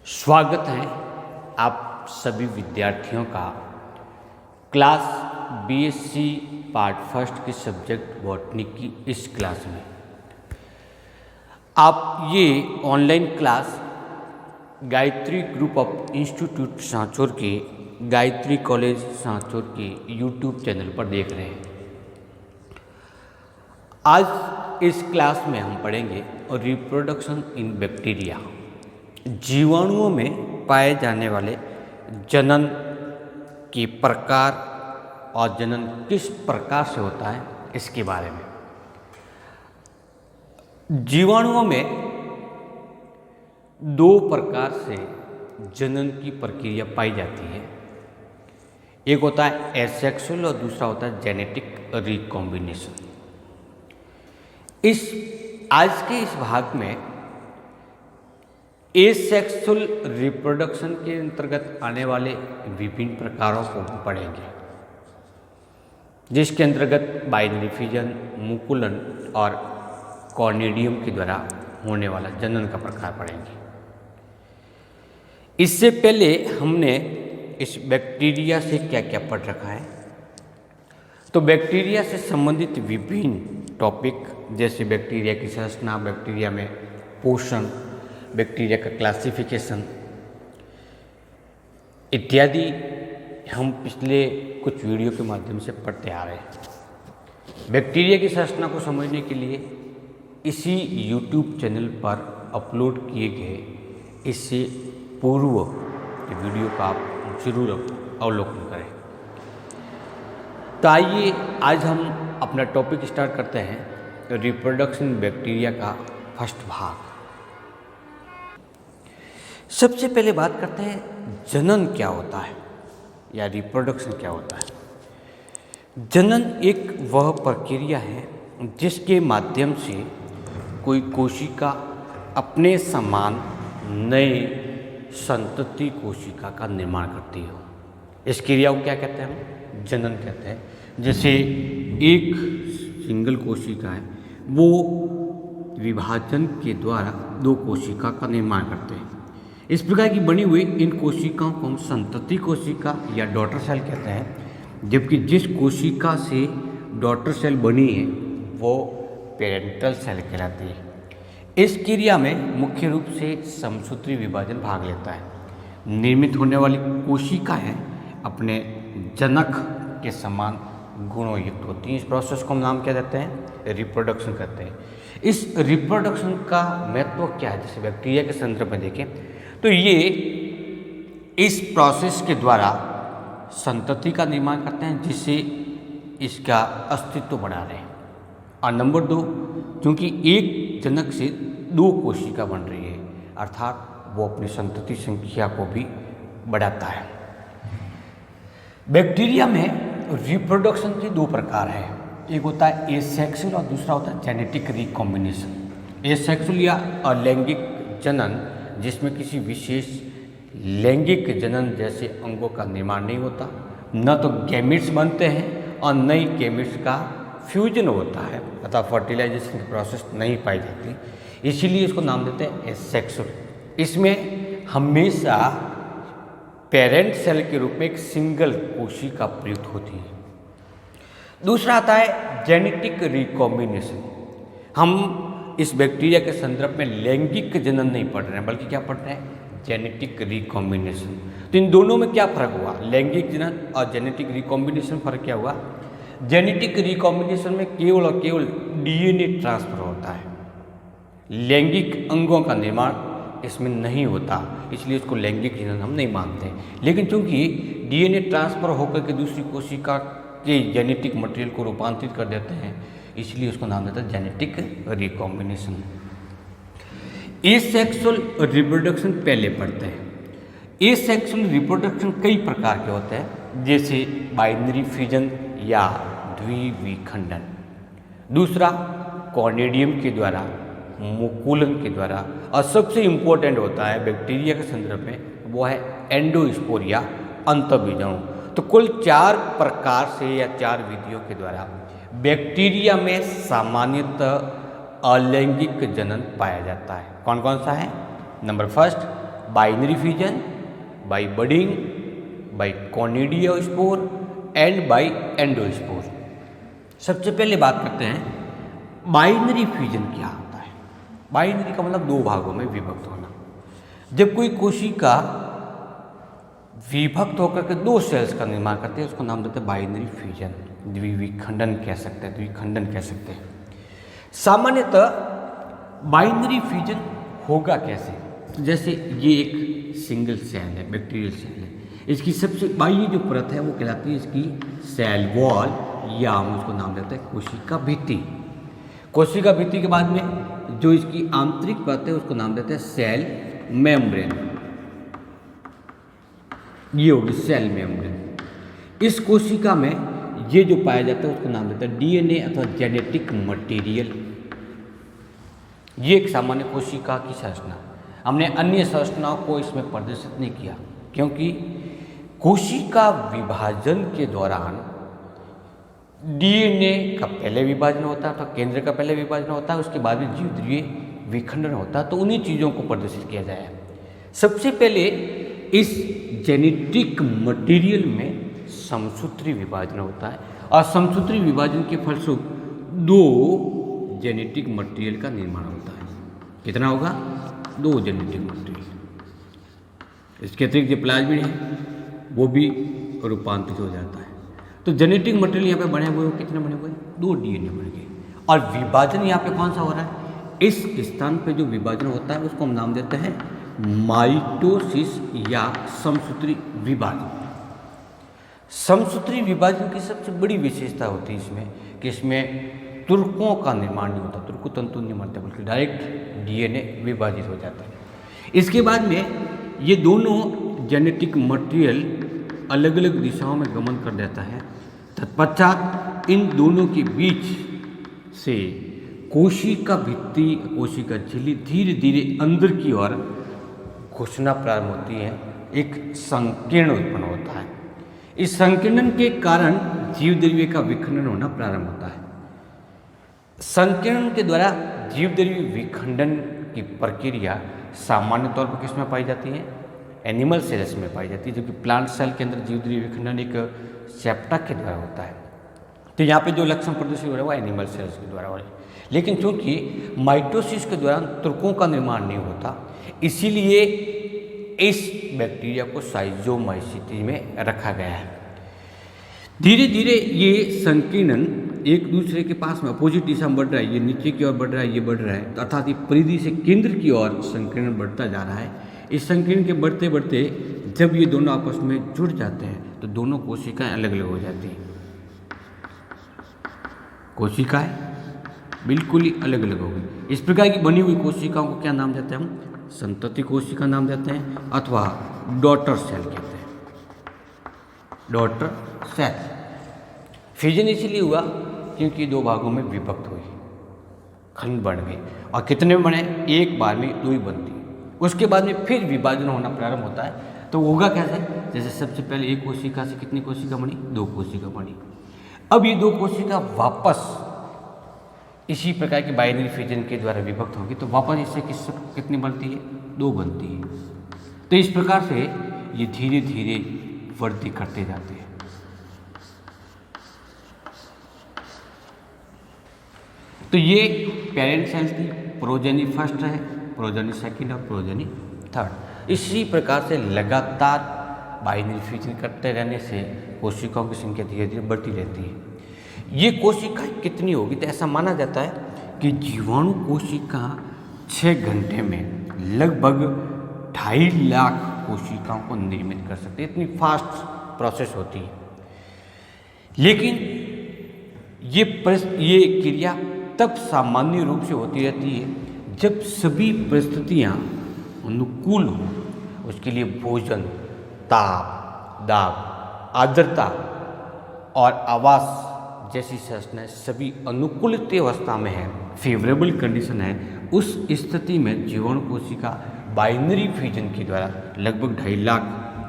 स्वागत है आप सभी विद्यार्थियों का क्लास बीएससी पार्ट फर्स्ट के सब्जेक्ट बॉटनी की इस क्लास में। आप ये online class Gayatri group of institute Sanchore के गायत्री कॉलेज सांचौर के यूट्यूब चैनल पर देख रहे हैं। आज इस क्लास में हम पढ़ेंगे रिप्रोडक्शन इन बैक्टीरिया, जीवाणुओं में पाए जाने वाले जनन के प्रकार और जनन किस प्रकार से होता है इसके बारे में। जीवाणुओं में दो प्रकार से जनन की प्रक्रिया पाई जाती है। एक होता है एसेक्सुअल और दूसरा होता है जेनेटिक रिकॉम्बिनेशन। आज के इस भाग में एसेक्सुअल रिप्रोडक्शन के अंतर्गत आने वाले विभिन्न प्रकारों को हम पढ़ेंगे, जिसके अंतर्गत बाइनरी फिजन, मुकुलन और कॉर्निडियम के द्वारा होने वाला जनन का प्रकार पढ़ेंगे। इससे पहले हमने इस बैक्टीरिया से क्या क्या पढ़ रखा है, तो बैक्टीरिया से संबंधित विभिन्न टॉपिक जैसे बैक्टीरिया की संरचना, बैक्टीरिया में पोषण, बैक्टीरिया का क्लासिफिकेशन इत्यादि हम पिछले कुछ वीडियो के माध्यम से पढ़ते आ रहे हैं। बैक्टीरिया की संरचना को समझने के लिए इसी YouTube चैनल पर अपलोड किए गए इससे पूर्व के वीडियो का आप जरूर अवलोकन करें। तो आइए आज हम अपना टॉपिक स्टार्ट करते हैं, रिप्रोडक्शन बैक्टीरिया का फर्स्ट भाग। सबसे पहले बात करते हैं जनन क्या होता है या रिप्रोडक्शन क्या होता है। जनन एक वह प्रक्रिया है जिसके माध्यम से कोई कोशिका अपने समान नए संतति कोशिका का निर्माण करती हो। इस क्रिया को क्या कहते हैं? हम जनन कहते हैं। जैसे एक सिंगल कोशिका है, वो विभाजन के द्वारा दो कोशिका का निर्माण करते हैं। इस प्रकार की बनी हुई इन कोशिकाओं को हम संतति कोशिका या डॉटर सेल कहते हैं, जबकि जिस कोशिका से डॉटर सेल बनी है वो पेरेंटल सेल कहलाती है। इस क्रिया में मुख्य रूप से समसूत्री विभाजन भाग लेता है। निर्मित होने वाली कोशिकाएं अपने जनक के समान गुणों युक्त होती हैं। इस प्रोसेस को हम नाम क्या देते हैं? रिप्रोडक्शन कहते हैं। इस रिप्रोडक्शन का महत्व क्या है? जैसे बैक्टीरिया के संदर्भ में देखें तो ये इस प्रोसेस के द्वारा संतति का निर्माण करते हैं जिससे इसका अस्तित्व बना रहे। और नंबर दो, क्योंकि एक जनक से दो कोशिका बन रही है, अर्थात वो अपनी संतति संख्या को भी बढ़ाता है। बैक्टीरिया में रिप्रोडक्शन के दो प्रकार हैं। एक होता है एसेक्सुअल और दूसरा होता है जेनेटिक रिकॉम्बिनेशन। एसेक्सुअल या अलैंगिक जनन, जिसमें किसी विशेष लैंगिक जनन जैसे अंगों का निर्माण नहीं होता, न तो गैमेट्स बनते हैं और न ही गैमेट्स का फ्यूजन होता है, अतः फर्टिलाइजेशन की प्रोसेस नहीं पाई जाती, इसीलिए इसको नाम देते हैं एसेक्सुअल। इसमें हमेशा पेरेंट सेल के रूप में एक सिंगल कोशिका प्रयुक्त होती है। दूसरा आता है जेनेटिक रिकॉम्बिनेशन। हम इस बैक्टीरिया के संदर्भ में लैंगिक जनन नहीं पढ़ रहे हैं, बल्कि क्या पढ़ रहे हैं? Genetic recombination. तो इन दोनों में क्या फर्क हुआ? लैंगिक जनन और जेनेटिक रिकॉम्बिनेशन फर्क क्या हुआ? जेनेटिक रिकॉम्बिनेशन में केवल और केवल डीएनए ट्रांसफर होता है, लैंगिक अंगों का निर्माण इसमें नहीं होता, इसलिए इसको लैंगिक जनन हम नहीं मानते। लेकिन चूंकि डीएनए ट्रांसफर होकर के दूसरी कोशिका के जेनेटिक मटेरियल को रूपांतरित कर देते हैं, इसलिए उसको नाम देता है जेनेटिक रिकॉम्बिनेशन। एसेक्सुअल रिप्रोडक्शन पहले पढ़ते हैं। एसेक्सुअल रिप्रोडक्शन कई प्रकार के होते हैं, जैसे बाइनरी फिजन या द्विविखंडन। दूसरा कॉर्निडियम के द्वारा, मुकुलन के द्वारा, और सबसे इम्पोर्टेंट होता है बैक्टीरिया के संदर्भ में, वो है एंडोस्पोरिया, अंतःबीजाणु। तो कुल 4 प्रकार से या 4 विधियों के द्वारा बैक्टीरिया में सामान्यतः अलैंगिक जनन पाया जाता है। कौन कौन सा है? Number first binary fusion, by budding, by conidiospore and by endospore. सबसे पहले बात करते हैं बाइनरी फ्यूजन क्या होता है। बाइनरी का मतलब दो भागों में विभक्त होना। जब कोई कोशिका विभक्त होकर के दो सेल्स का निर्माण करते हैं उसको नाम देते हैं बाइनरी फ्यूजन, द्विविखंडन कह सकते हैं, द्विखंडन कह सकते हैं। सामान्यतः बाइनरी फ्यूजन होगा कैसे? जैसे ये एक सिंगल सेल है, बैक्टीरियल सेल है, इसकी सबसे बाह्य जो परत है वो कहलाती है इसकी सेल वॉल, या हम उसको नाम देते हैं कोशिका भित्ति। कोशिका भित्ति के बाद में जो इसकी आंतरिक परत है उसको नाम देते हैं सेल मेम्ब्रेन, ये होगी सेल मेम्ब्रेन। इस कोशिका में ये जो पाया जाता है उसको नाम देते हैं डीएनए अथवा जेनेटिक मटेरियल। ये एक सामान्य कोशिका की संरचना। हमने अन्य संरचनाओं को इसमें प्रदर्शित नहीं किया क्योंकि कोशिका विभाजन के दौरान डीएनए का पहले विभाजन होता है, तो केंद्र का पहले विभाजन होता है, उसके बाद में जीवध्रुवीय विखंडन होता है, तो उन्हीं चीज़ों को प्रदर्शित किया जाए। सबसे पहले इस जेनेटिक मटेरियल में समसूत्री विभाजन होता है और समसूत्री विभाजन के फलस्वरूप दो जेनेटिक मटेरियल का निर्माण होता है। कितना होगा? दो जेनेटिक मटेरियल। इसके अतिरिक्त जो प्लाज्मिड है वो भी रूपांतरित हो जाता है। तो जेनेटिक मटेरियल यहाँ पे बने हुए कितने बने हुए? दो डीएनए बन गए। और विभाजन यहाँ पे कौन सा हो रहा है? इस स्थान पे जो विभाजन होता है उसको हम नाम देते हैं माइटोसिस या समसूत्री विभाजन। समसूत्री विभाजन की सबसे बड़ी विशेषता होती है इसमें कि इसमें तुर्कों का निर्माण नहीं होता, तुर्क तंतु नहीं बनते, बल्कि डायरेक्ट डीएनए विभाजित हो जाता है। इसके बाद में ये दोनों जेनेटिक मटेरियल अलग अलग दिशाओं में गमन कर देता है। तत्पश्चात इन दोनों के बीच से कोशिका भित्ति, कोशिका झिल्ली धीरे धीरे अंदर की ओर घुसना प्रारंभ होती है, एक संकीर्ण उत्पन्न होता है। इस संकीर्णन के कारण जीवद्रव्य का विखंडन होना प्रारंभ होता है। संकीर्णन के द्वारा जीवद्रव्य विखंडन की प्रक्रिया सामान्य तौर पर किसमें पाई जाती है? एनिमल सेल्स में पाई जाती है, जबकि प्लांट सेल के अंदर जीवद्रव्य विखंडन एक चैप्टा के द्वारा होता है। तो यहाँ पे जो लक्षण प्रदर्शित हो रहा है वो एनिमल सेल्स के द्वारा हो रहा है। लेकिन चूंकि माइटोसिस के दौरान तुर्कों का निर्माण नहीं होता, इसीलिए इस बैक्टीरिया को साइटोमाइसीटी में रखा गया है। धीरे धीरे ये संकीर्णन एक दूसरे के पास में अपोजिट दिशा में बढ़ रहा है, ये नीचे की ओर बढ़ रहा है, ये बढ़ रहा है, अर्थात ये परिधि से केंद्र की ओर संकीर्णन बढ़ता जा रहा है। इस संकीर्णन के बढ़ते बढ़ते जब ये दोनों आपस में जुड़ जाते हैं तो दोनों कोशिकाएं अलग अलग हो जाती हैं। कोशिकाएं बिल्कुल ही अलग अलग हो गई। इस प्रकार की बनी हुई कोशिकाओं को क्या नाम देते हैं? हम संतति कोशिका नाम देते हैं अथवा डॉटर सेल कहते हैं। डॉटर सेल फ्यूजन इसलिए हुआ क्योंकि दो भागों में विभक्त हुई, खंड बन गए, और कितने बने? एक बार में दो ही बनती है। उसके बाद में फिर विभाजन होना प्रारंभ होता है। तो होगा कैसे? जैसे सबसे पहले एक कोशिका से कितनी कोशिका बनी? दो कोशिका बनी। अब ये दो कोशिका वापस इसी प्रकार की बाइनरी फ्यूजन के द्वारा विभक्त होगी तो वापस इससे कितनी बनती है? दो बनती है। तो इस प्रकार से ये धीरे धीरे वृद्धि करते जाते हैं। तो ये पेरेंट सेल्स की प्रोजेनी फर्स्ट है, प्रोजेनी सेकंड और प्रोजेनी थर्ड। इसी प्रकार से लगातार बाइनरी फ्यूजन करते रहने से कोशिकाओं की संख्या धीरे धीरे बढ़ती रहती है। ये कोशिका कितनी होगी? तो ऐसा माना जाता है कि जीवाणु कोशिका 6 घंटे में लगभग 2.5 लाख कोशिकाओं को निर्मित कर सकते हैं। इतनी फास्ट प्रोसेस होती है। लेकिन ये क्रिया तब सामान्य रूप से होती रहती है जब सभी परिस्थितियाँ अनुकूल हों। उसके लिए भोजन, ताप, दाब, आर्द्रता और आवास जैसी संरचनाएं सभी अनुकूलित अवस्था में है, फेवरेबल कंडीशन है। उस स्थिति में जीवाणु कोशिका बाइनरी फ्यूजन के द्वारा लगभग 2.5 लाख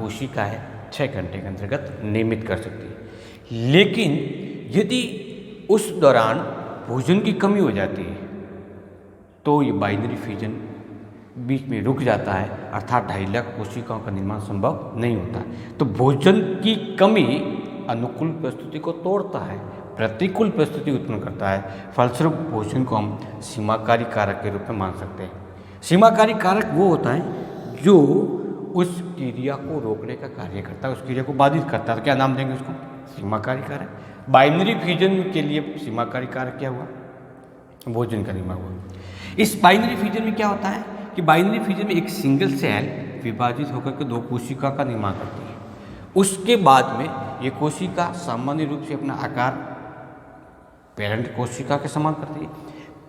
कोशिकाएं 6 घंटे के अंतर्गत निर्मित कर सकती है। लेकिन यदि उस दौरान भोजन की कमी हो जाती है तो ये बाइनरी फ्यूजन बीच में रुक जाता है, अर्थात 2.5 लाख कोशिकाओं का निर्माण संभव नहीं होता है। तो भोजन की कमी अनुकूल परिस्थिति को तोड़ता है, प्रतिकूल परिस्थिति उत्पन्न करता है। फलस्वरूप भोजन को हम सीमाकारी कारक के रूप में मान सकते हैं। सीमाकारी कारक वो होता है जो उस क्रिया को रोकने का कार्य करता है, उस क्रिया को बाधित करता है। तो क्या नाम देंगे उसको? सीमाकारी कारक। बाइनरी फ्यूजन के लिए सीमाकारी कारक क्या हुआ? भोजन का निर्माण हुआ। इस बाइनरी फ्यूजन में क्या होता है कि बाइनरी फ्यूजन में एक सिंगल सेल विभाजित होकर के 2 कोशिका का निर्माण करती है। उसके बाद में ये कोशिका सामान्य रूप से अपना आकार पेरेंट कोशिका के समान करती है।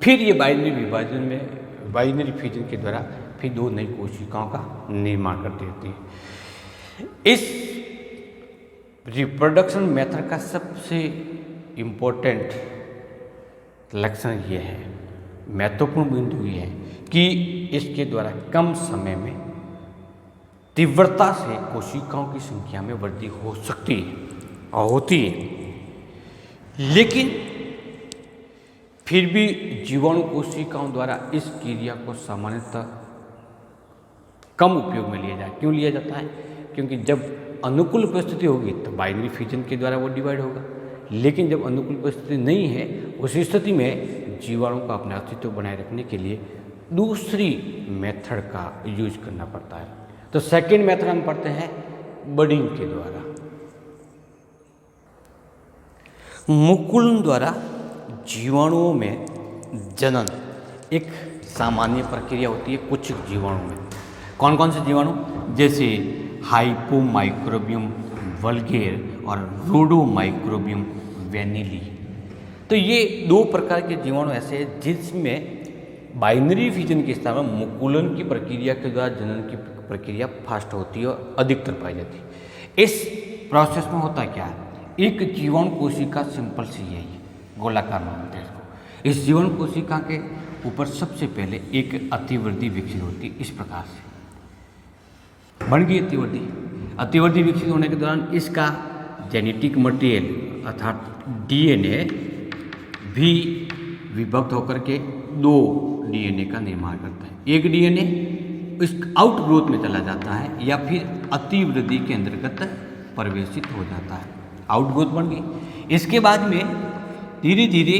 फिर ये बाइनरी विभाजन में, बाइनरी फ्यूजन के द्वारा फिर 2 नई कोशिकाओं का निर्माण करती रहती है। इस रिप्रोडक्शन मेथड का सबसे इम्पोर्टेंट लक्षण ये है, महत्वपूर्ण बिंदु ये है कि इसके द्वारा कम समय में तीव्रता से कोशिकाओं की संख्या में वृद्धि हो सकती है और होती है। लेकिन फिर भी जीवाणु कोशिकाओं द्वारा इस क्रिया को सामान्यतः कम उपयोग में लिया जाए। क्यों लिया जाता है? क्योंकि जब अनुकूल परिस्थिति होगी तो बाइनरी फ्यूजन के द्वारा वो डिवाइड होगा, लेकिन जब अनुकूल परिस्थिति नहीं है, उस स्थिति में जीवाणु का अपना अस्तित्व बनाए रखने के लिए दूसरी मेथड का यूज करना पड़ता है। तो सेकेंड मेथड हम पढ़ते हैं बडिंग के द्वारा। मुकुलन द्वारा जीवाणुओं में जनन एक सामान्य प्रक्रिया होती है कुछ जीवाणु में। कौन कौन से जीवाणु? जैसे हाइपोमाइक्रोबियम वल्गेर और रोडोमाइक्रोबियम वेनिली। तो ये 2 प्रकार के जीवाणु ऐसे हैं जिसमें बाइनरी फ्यूजन के स्थान में मुकुलन की प्रक्रिया के द्वारा जनन की प्रक्रिया फास्ट होती है और अधिकतर पाई जाती है। इस प्रोसेस में होता क्या है? एक जीवाणु कोशिका सिंपल सी है, गोलाकार मानते हैं इसको। इस जीवाणु कोशिका के ऊपर सबसे पहले एक अतिवृद्धि विकसित होती है। इस प्रकार से बन गई अतिवृद्धि। अतिवृद्धि विकसित होने के दौरान इसका जेनेटिक मटेरियल अर्थात डीएनए भी विभक्त होकर के 2 डीएनए का निर्माण करता है। एक डीएनए इस आउटग्रोथ में चला जाता है या फिर अतिवृद्धि के अंतर्गत प्रवेशित हो जाता है। आउटग्रोथ बन गई। इसके बाद में धीरे धीरे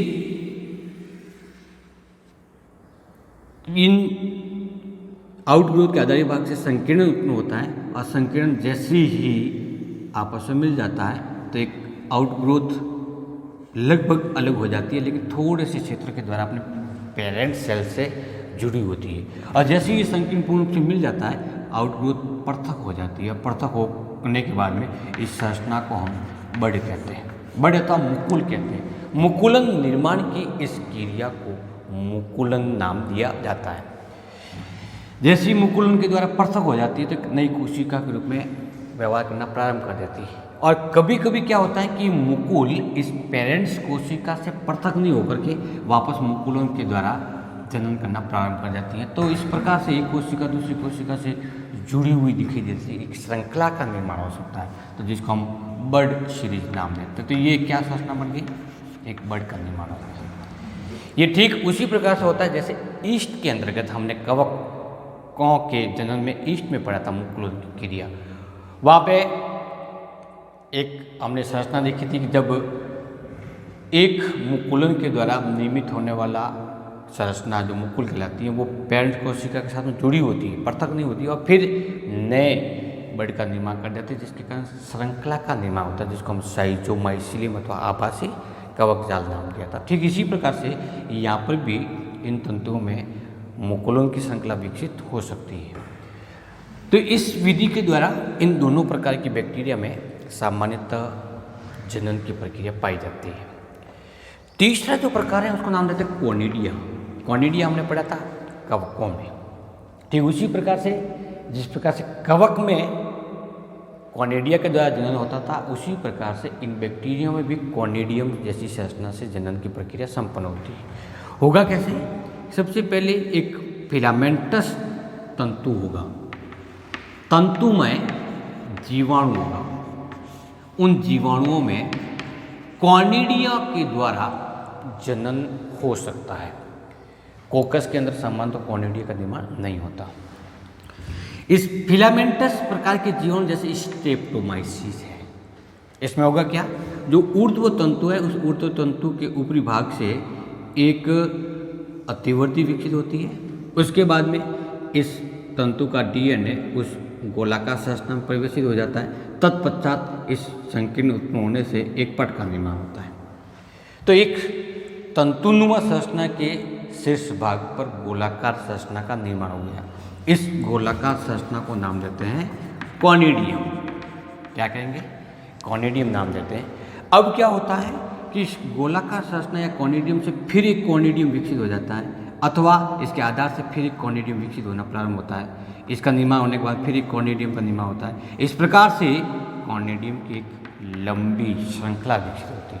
इन आउटग्रोथ के आधारी भाग से संकीर्ण उत्पन्न होता है और संकीर्ण जैसे ही आपस में मिल जाता है तो एक आउटग्रोथ लगभग अलग हो जाती है, लेकिन थोड़े से क्षेत्र के द्वारा अपने पेरेंट सेल से जुड़ी होती है। और जैसे ही संकीर्ण पूर्ण रूप से मिल जाता है आउटग्रोथ पृथक हो जाती है। पृथक होने के बाद में इस संरचना को हम बड़ कहते हैं, बड़ अथवा मुकुल कहते हैं। मुकुलन निर्माण की इस क्रिया को मुकुलन नाम दिया जाता है। जैसे ही मुकुलन के द्वारा पृथक हो जाती है तो नई कोशिका के रूप में व्यवहार करना प्रारंभ कर देती है। और कभी कभी क्या होता है कि मुकुल इस पेरेंट्स कोशिका से पृथक नहीं होकर के वापस मुकुलन के द्वारा जनन करना प्रारंभ कर जाती है। तो इस प्रकार से एक कोशिका दूसरी कोशिका से जुड़ी हुई दिखाई देती है, एक श्रृंखला का निर्माण हो सकता है, तो जिसको हम बर्ड सीरीज नाम देते हैं। तो ये क्या संरचना बन गई? एक बर्ड का निर्माण होता है। ये ठीक उसी प्रकार से होता है जैसे ईस्ट के अंतर्गत हमने कवकों के जनन में ईस्ट में पढ़ा था मुकुलन की क्रिया। वहाँ पे एक हमने संरचना देखी थी कि जब एक मुकुलन के द्वारा निर्मित होने वाला संरचना जो मुकुल कहलाती है वो पेरेंट कोशिका के साथ में जुड़ी होती है, पृथक नहीं होती, और फिर नए बर्ड का निर्माण कर देते हैं, जिसके कारण श्रृंखला का निर्माण होता है, जिसको हम साइटोमाइसीलियम अथवा आभासी कवक जाल नाम दिया था। ठीक इसी प्रकार से यहाँ पर भी इन तंतुओं में मुकुलन की श्रृंखला विकसित हो सकती है। तो इस विधि के द्वारा इन दोनों प्रकार की बैक्टीरिया में सामान्यतः जनन की प्रक्रिया पाई जाती है। तीसरा जो प्रकार है उसको नाम देते हैं कॉनिडिया। कॉनिडिया हमने पढ़ा था कवकों में। ठीक उसी प्रकार से जिस प्रकार से कवक में कॉनिडिया के द्वारा जनन होता था, उसी प्रकार से इन बैक्टीरिया में भी कॉनिडियम जैसी संरचना से जनन की प्रक्रिया संपन्न होती है। होगा कैसे? सबसे पहले एक फिलामेंटस तंतु होगा, तंतुमय जीवाणु होगा। उन जीवाणुओं में कॉनिडिया के द्वारा जनन हो सकता है। कोकस के अंदर सामान्यतः कॉनिडिया का निर्माण नहीं होता। इस फिलामेंटस प्रकार के जीवाणु जैसे स्ट्रेप्टोमाइसिस है, इसमें होगा क्या, जो ऊर्ध्व तंतु है उस ऊर्ध्व तंतु के ऊपरी भाग से एक अतिवर्ती विकसित होती है। उसके बाद में इस तंतु का डीएनए उस गोलाकार संरचना में परिवर्तित हो जाता है। तत्पश्चात इस संकीर्ण उत्पन्न होने से एक पट का निर्माण होता है। तो एक तंतुनुमा संरचना के शीर्ष भाग पर गोलाकार संरचना का निर्माण हो गया। इस गोलाकार संरचना को नाम देते हैं कॉनिडियम। क्या कहेंगे, कॉनिडियम नाम देते हैं। अब क्या होता है कि इस गोलाकार संरचना या कॉनिडियम से फिर एक कॉनिडियम विकसित हो जाता है, अथवा इसके आधार से फिर एक कॉनिडियम विकसित होना प्रारंभ होता है। इसका निर्माण होने के बाद फिर एक कॉनिडियम का निर्माण होता है। इस प्रकार से कॉनिडियम की एक लंबी श्रृंखला विकसित होती है।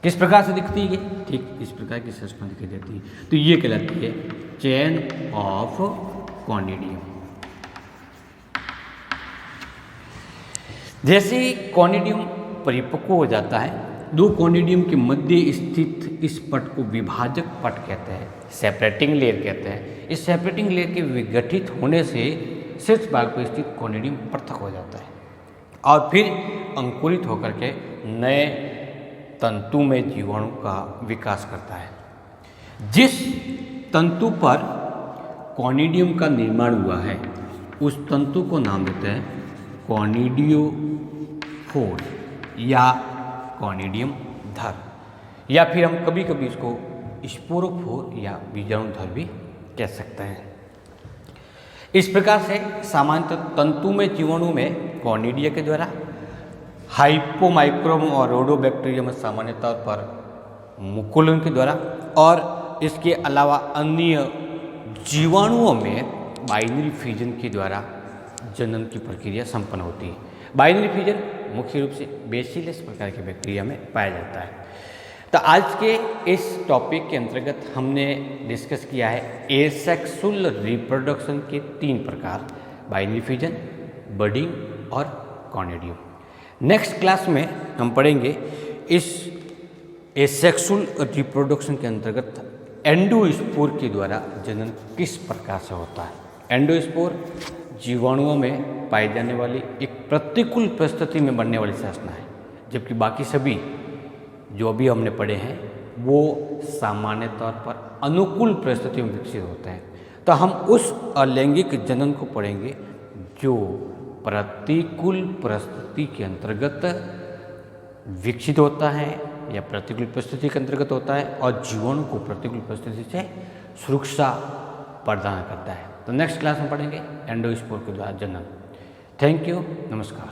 किस प्रकार से दिखती है, ठीक इस प्रकार की संरचना दिखाई देती है। तो ये कहलाती है चेन ऑफ कॉनिडियम। जैसे कॉनिडियम परिपक्व हो जाता है, दो कॉनिडियम के मध्य स्थित इस पट को विभाजक पट कहते हैं, सेपरेटिंग लेयर कहते हैं। इस सेपरेटिंग लेयर के विघटित होने से शीर्ष भाग पर स्थित कॉनिडियम पृथक हो जाता है और फिर अंकुरित होकर के नए तंतु में जीवाणु का विकास करता है। जिस तंतु पर कॉनिडियम का निर्माण हुआ है उस तंतु को नाम देते हैं कॉनिडियोफोर या कॉनिडियम धर, या फिर हम कभी कभी इसको स्पोरोफोर या बीजाणुधर भी कह सकते हैं। इस प्रकार से सामान्यतः तंतु में जीवाणु में कॉनिडिया के द्वारा, हाइपोमाइक्रोम और रोडोबैक्टीरियम में सामान्य तौर पर मुकुलन के द्वारा, और इसके अलावा अन्य जीवाणुओं में बाइनरी फ्यूजन के द्वारा जनन की प्रक्रिया संपन्न होती है। बाइनरी फ्यूजन मुख्य रूप से बेसिलस प्रकार के बैक्टीरिया में पाया जाता है। तो आज के इस टॉपिक के अंतर्गत हमने डिस्कस किया है एसेक्सुअल रिप्रोडक्शन के 3 प्रकार, बाइनरी फ्यूजन, बडिंग और कॉनिडियम। नेक्स्ट क्लास में हम पढ़ेंगे इस एसेक्सुअल रिप्रोडक्शन के अंतर्गत एंडोस्पोर के द्वारा जनन किस प्रकार से होता है। एंडोस्पोर जीवाणुओं में पाई जाने वाली एक प्रतिकूल परिस्थिति में बनने वाली संरचना है, जबकि बाकी सभी जो अभी हमने पढ़े हैं वो सामान्य तौर पर अनुकूल परिस्थितियों में विकसित होते हैं। तो हम उस अलैंगिक जनन को पढ़ेंगे जो प्रतिकूल परिस्थिति के अंतर्गत विकसित होता है या प्रतिकूल परिस्थिति के अंतर्गत होता है और जीवाणु को प्रतिकूल परिस्थिति से सुरक्षा प्रदान करता है। तो नेक्स्ट क्लास में पढ़ेंगे एंडोस्पोर के द्वारा जनन। थैंक यू, नमस्कार।